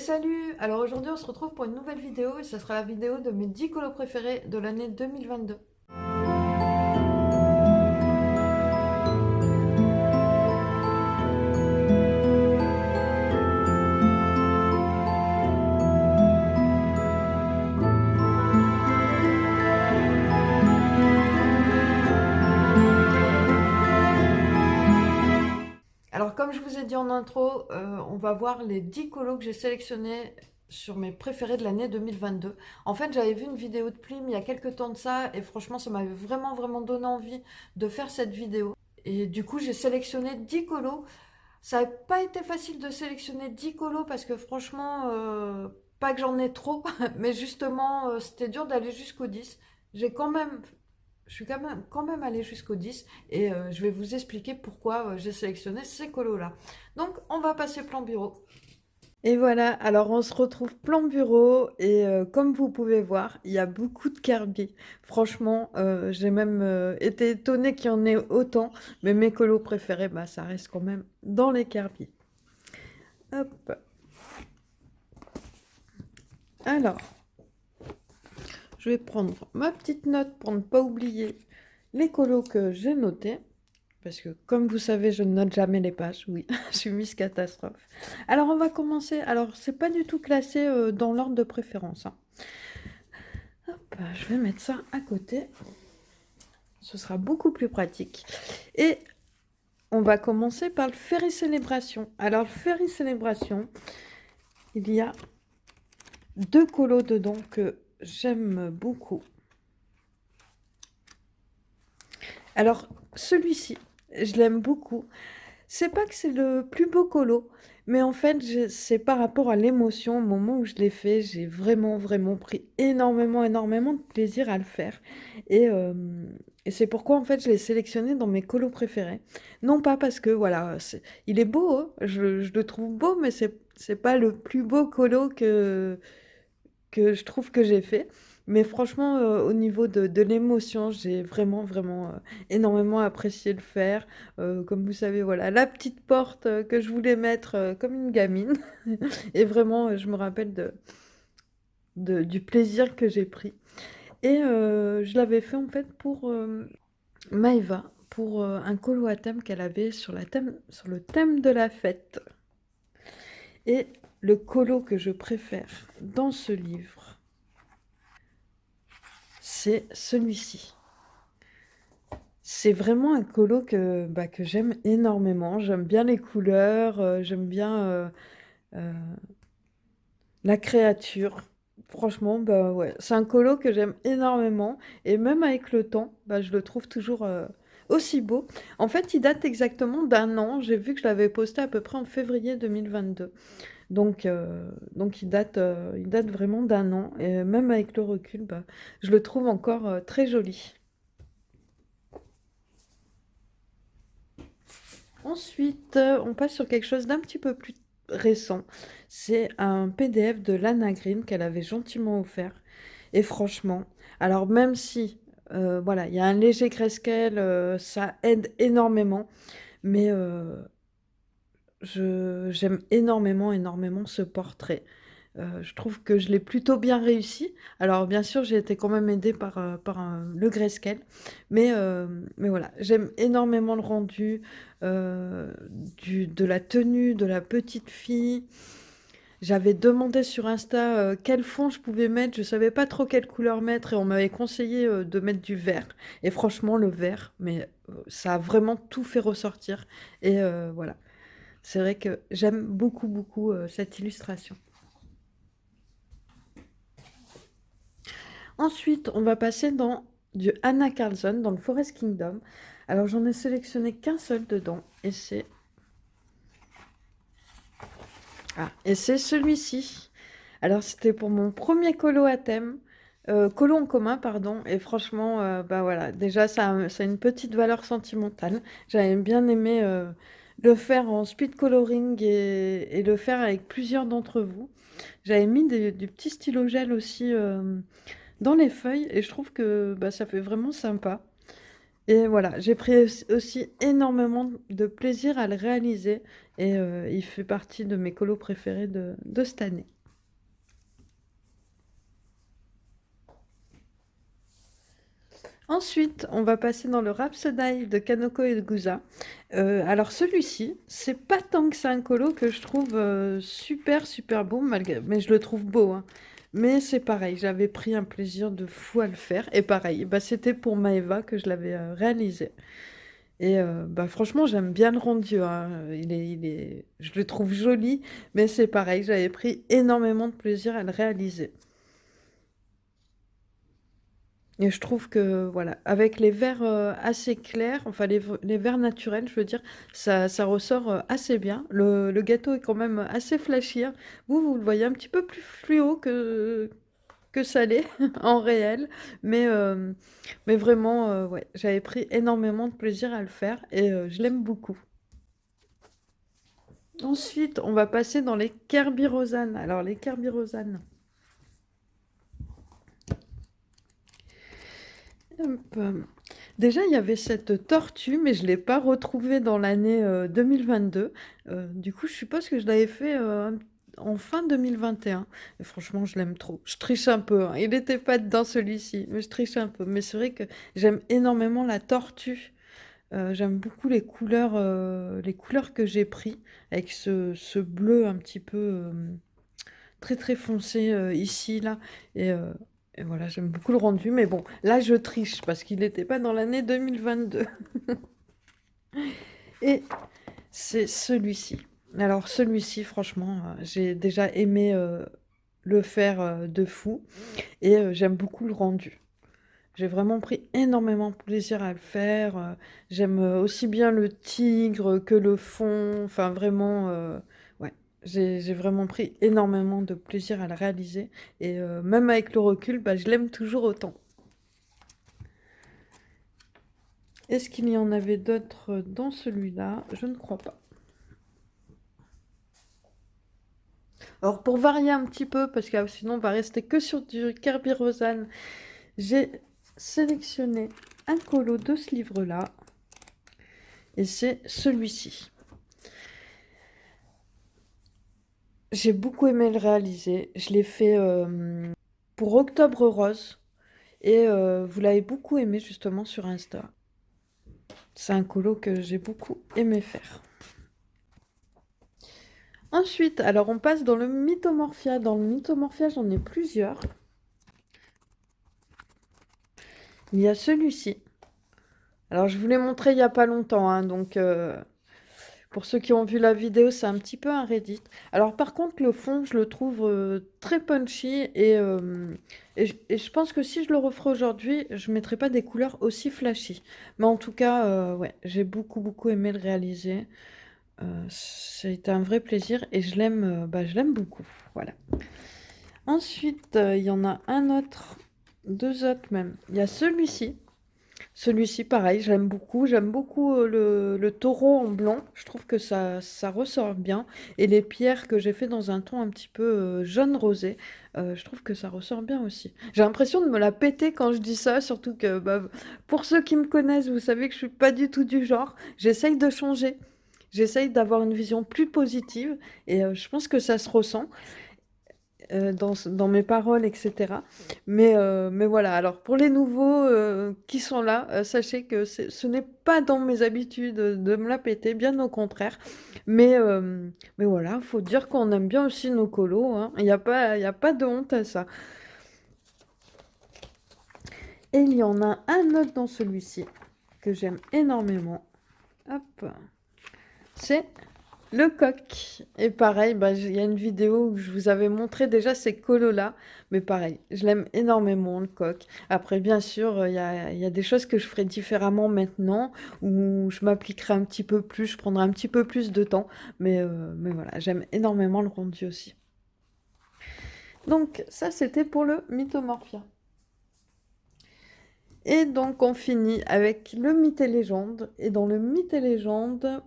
Salut! Alors aujourd'hui on se retrouve pour une nouvelle vidéo et ce sera la vidéo de mes 10 colos préférés de l'année 2022. Alors comme je vous ai dit en intro, on va voir les 10 colos que j'ai sélectionnés sur mes préférés de l'année 2022. En fait j'avais vu une vidéo de Plim il y a quelques temps de ça et franchement ça m'avait vraiment donné envie de faire cette vidéo. Et du coup j'ai sélectionné 10 colos. Ça n'a pas été facile de sélectionner 10 colos parce que franchement, pas que j'en ai trop, mais justement, c'était dur d'aller jusqu'au 10. J'ai quand même, je suis quand même allée jusqu'au 10 et je vais vous expliquer pourquoi j'ai sélectionné ces colos-là. Donc, on va passer plan bureau. Et voilà, alors on se retrouve plan bureau et comme vous pouvez voir, il y a beaucoup de Kirby. Franchement, j'ai même été étonnée qu'il y en ait autant, mais mes colos préférés, bah, ça reste quand même dans les Kirby. Hop. Alors, je vais prendre ma petite note pour ne pas oublier les colos que j'ai notés. Parce que, comme vous savez, je ne note jamais les pages. Oui, je suis Miss Catastrophe. Alors, on va commencer. Alors, c'est pas du tout classé dans l'ordre de préférence, hein. Hop, je vais mettre ça à côté. Ce sera beaucoup plus pratique. Et on va commencer par le Ferry Célébration. Alors, le Ferry Célébration, il y a deux colos dedans que j'aime beaucoup. Alors, celui-ci, je l'aime beaucoup. C'est pas que c'est le plus beau colo, mais en fait, c'est par rapport à l'émotion. Au moment où je l'ai fait, j'ai vraiment pris énormément de plaisir à le faire. Et, euh, et c'est pourquoi, en fait, je l'ai sélectionné dans mes colos préférés. Non pas parce que, voilà, il est beau, hein, je le trouve beau, mais c'est pas le plus beau colo que je trouve que j'ai fait. Mais franchement, au niveau de l'émotion, j'ai vraiment énormément apprécié le faire. Comme vous savez, voilà, la petite porte que je voulais mettre comme une gamine. Et vraiment, je me rappelle du plaisir que j'ai pris. Et je l'avais fait en fait pour Maëva, pour un colo à thème qu'elle avait sur le thème de la fête. Et le colo que je préfère dans ce livre, c'est celui-ci. C'est vraiment un colo que j'aime énormément. J'aime bien les couleurs, j'aime bien euh, la créature. Franchement, bah ouais, c'est un colo que j'aime énormément. Et même avec le temps, bah, je le trouve toujours aussi beau. En fait, il date exactement d'un an. J'ai vu que je l'avais posté à peu près en février 2022. Donc il date vraiment d'un an. Et même avec le recul, bah, je le trouve encore très joli. Ensuite, on passe sur quelque chose d'un petit peu plus récent. C'est un PDF de Lana Green qu'elle avait gentiment offert. Et franchement, alors même si, voilà, il y a un léger grayscale, ça aide énormément. Mais j'aime énormément ce portrait. Je trouve que je l'ai plutôt bien réussi. Alors bien sûr, j'ai été quand même aidée par le grayscale. Mais voilà, j'aime énormément le rendu de la tenue de la petite fille. J'avais demandé sur Insta quel fond je pouvais mettre. Je savais pas trop quelle couleur mettre et on m'avait conseillé de mettre du vert. Et franchement, le vert, mais ça a vraiment tout fait ressortir. Et voilà, c'est vrai que j'aime beaucoup cette illustration. Ensuite, on va passer dans du Anna Carlson, dans le Forest Kingdom. Alors, j'en ai sélectionné qu'un seul dedans, et c'est celui-ci. Alors, c'était pour mon premier colo à thème, colo en commun, pardon, et franchement, bah voilà, déjà, ça a une petite valeur sentimentale. J'avais bien aimé le faire en speed coloring et le faire avec plusieurs d'entre vous. J'avais mis du petit stylo gel aussi dans les feuilles et je trouve que bah, ça fait vraiment sympa. Et voilà, j'ai pris aussi énormément de plaisir à le réaliser et il fait partie de mes colos préférés de cette année. Ensuite, on va passer dans le Rhapsody de Kanoko Egusa. Alors celui-ci, c'est pas tant que c'est un colo que je trouve super super beau, mais je le trouve beau, hein. Mais c'est pareil, j'avais pris un plaisir de fou à le faire. Et pareil, bah, c'était pour Maeva que je l'avais réalisé. Et bah, franchement, j'aime bien le rendu, hein. Je le trouve joli, mais c'est pareil, j'avais pris énormément de plaisir à le réaliser. Et je trouve que, voilà, avec les verres assez clairs, enfin les verres naturels, je veux dire, ça ressort assez bien. Le gâteau est quand même assez flashy, hein. Vous le voyez un petit peu plus fluo que salé en réel. Mais vraiment, ouais, j'avais pris énormément de plaisir à le faire et je l'aime beaucoup. Ensuite, on va passer dans les kerbirosanes. Alors, les kerbirosanes. Hop. Déjà, il y avait cette tortue, mais je ne l'ai pas retrouvée dans l'année 2022. Du coup, je suppose que je l'avais fait en fin 2021. Et un. Et franchement, je l'aime trop. Je triche un peu, hein. Il n'était pas dans celui-ci, mais je triche un peu. Mais c'est vrai que j'aime énormément la tortue. J'aime beaucoup les couleurs que j'ai pris, avec ce bleu un petit peu très très foncé ici, là. Et, euh, et voilà, j'aime beaucoup le rendu. Mais bon, là, je triche parce qu'il n'était pas dans l'année 2022. Et c'est celui-ci. Alors, celui-ci, franchement, j'ai déjà aimé le faire de fou. Et j'aime beaucoup le rendu. J'ai vraiment pris énormément de plaisir à le faire. J'aime aussi bien le tigre que le fond. Enfin, vraiment, ouais. J'ai vraiment pris énormément de plaisir à le réaliser. Et même avec le recul, bah, je l'aime toujours autant. Est-ce qu'il y en avait d'autres dans celui-là? Je ne crois pas. Alors, pour varier un petit peu, parce que sinon on va rester que sur du Kirby Rosanne, j'ai sélectionné un colo de ce livre-là. Et c'est celui-ci. J'ai beaucoup aimé le réaliser. Je l'ai fait pour Octobre Rose. Et vous l'avez beaucoup aimé justement sur Insta. C'est un colo que j'ai beaucoup aimé faire. Ensuite, alors on passe dans le Mythomorphia. Dans le Mythomorphia, j'en ai plusieurs. Il y a celui-ci. Alors je vous l'ai montré il n'y a pas longtemps, hein, donc pour ceux qui ont vu la vidéo, c'est un petit peu un Reddit. Alors par contre, le fond, je le trouve très punchy et je pense que si je le referais aujourd'hui, je ne mettrais pas des couleurs aussi flashy. Mais en tout cas, ouais, j'ai beaucoup beaucoup aimé le réaliser. C'était un vrai plaisir et je l'aime beaucoup. Voilà. Ensuite, il y en a un autre, deux autres même. Il y a celui-ci. Celui-ci, pareil, j'aime beaucoup. J'aime beaucoup le taureau en blanc. Je trouve que ça ressort bien. Et les pierres que j'ai fait dans un ton un petit peu jaune rosé, je trouve que ça ressort bien aussi. J'ai l'impression de me la péter quand je dis ça, surtout que bah, pour ceux qui me connaissent, vous savez que je suis pas du tout du genre. J'essaye de changer. J'essaye d'avoir une vision plus positive et je pense que ça se ressent dans mes paroles, etc. Mais voilà, alors pour les nouveaux qui sont là, sachez que ce n'est pas dans mes habitudes de me la péter, bien au contraire. Mais voilà, faut dire qu'on aime bien aussi nos colos, hein. Il y a pas de honte à ça. Et il y en a un autre dans celui-ci que j'aime énormément. Hop, c'est le coq. Et pareil, bah, il y a une vidéo où je vous avais montré déjà ces colos-là. Mais pareil, je l'aime énormément, le coq. Après, bien sûr, il y a des choses que je ferai différemment maintenant, où je m'appliquerai un petit peu plus, je prendrai un petit peu plus de temps. Mais voilà, j'aime énormément le rendu aussi. Donc, ça, c'était pour le Mythomorphia. Et donc, on finit avec le mythe et légende. Et dans le mythe et légende,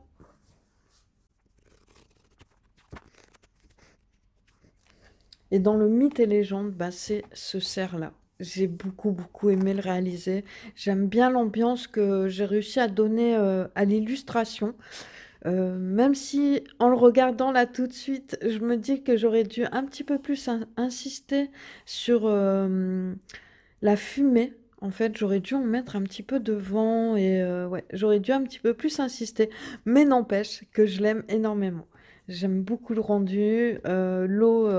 Et dans le mythe et légende, bah, c'est ce cerf-là. j'ai beaucoup, beaucoup aimé le réaliser. J'aime bien l'ambiance que j'ai réussi à donner, à l'illustration. Même si en le regardant là tout de suite, je me dis que j'aurais dû un petit peu plus insister sur la fumée. En fait, j'aurais dû en mettre un petit peu devant et ouais, j'aurais dû un petit peu plus insister. Mais n'empêche que je l'aime énormément. J'aime beaucoup le rendu, l'eau,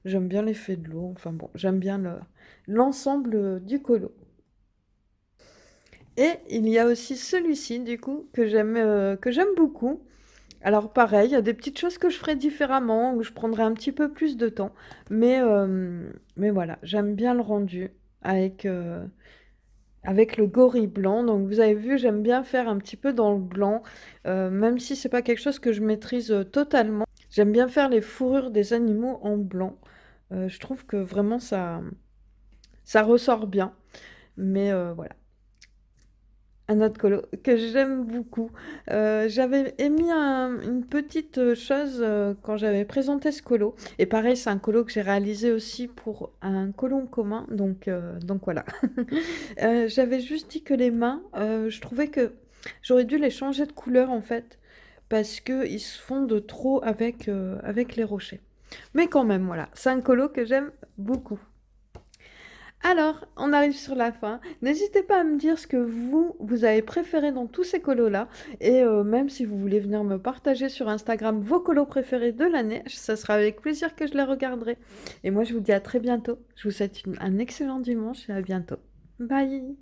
j'aime bien l'effet de l'eau. Enfin bon, j'aime bien l'ensemble du colo. Et il y a aussi celui-ci, du coup, que j'aime beaucoup. Alors pareil, il y a des petites choses que je ferais différemment, où je prendrais un petit peu plus de temps. Mais voilà, j'aime bien le rendu avec, avec le gorille blanc. Donc vous avez vu, j'aime bien faire un petit peu dans le blanc, même si c'est pas quelque chose que je maîtrise totalement. J'aime bien faire les fourrures des animaux en blanc. Je trouve que vraiment ça ressort bien. Mais voilà. Un autre colo que j'aime beaucoup. J'avais émis une petite chose quand j'avais présenté ce colo. Et pareil, c'est un colo que j'ai réalisé aussi pour un colo en commun. Donc voilà. J'avais juste dit que les mains, je trouvais que j'aurais dû les changer de couleur en fait. Parce qu'ils se fondent trop avec, avec les rochers. Mais quand même, voilà. C'est un colo que j'aime beaucoup. Alors, on arrive sur la fin. N'hésitez pas à me dire ce que vous avez préféré dans tous ces colos-là. Et même si vous voulez venir me partager sur Instagram vos colos préférés de l'année, ça sera avec plaisir que je les regarderai. Et moi, je vous dis à très bientôt. Je vous souhaite un excellent dimanche et à bientôt. Bye!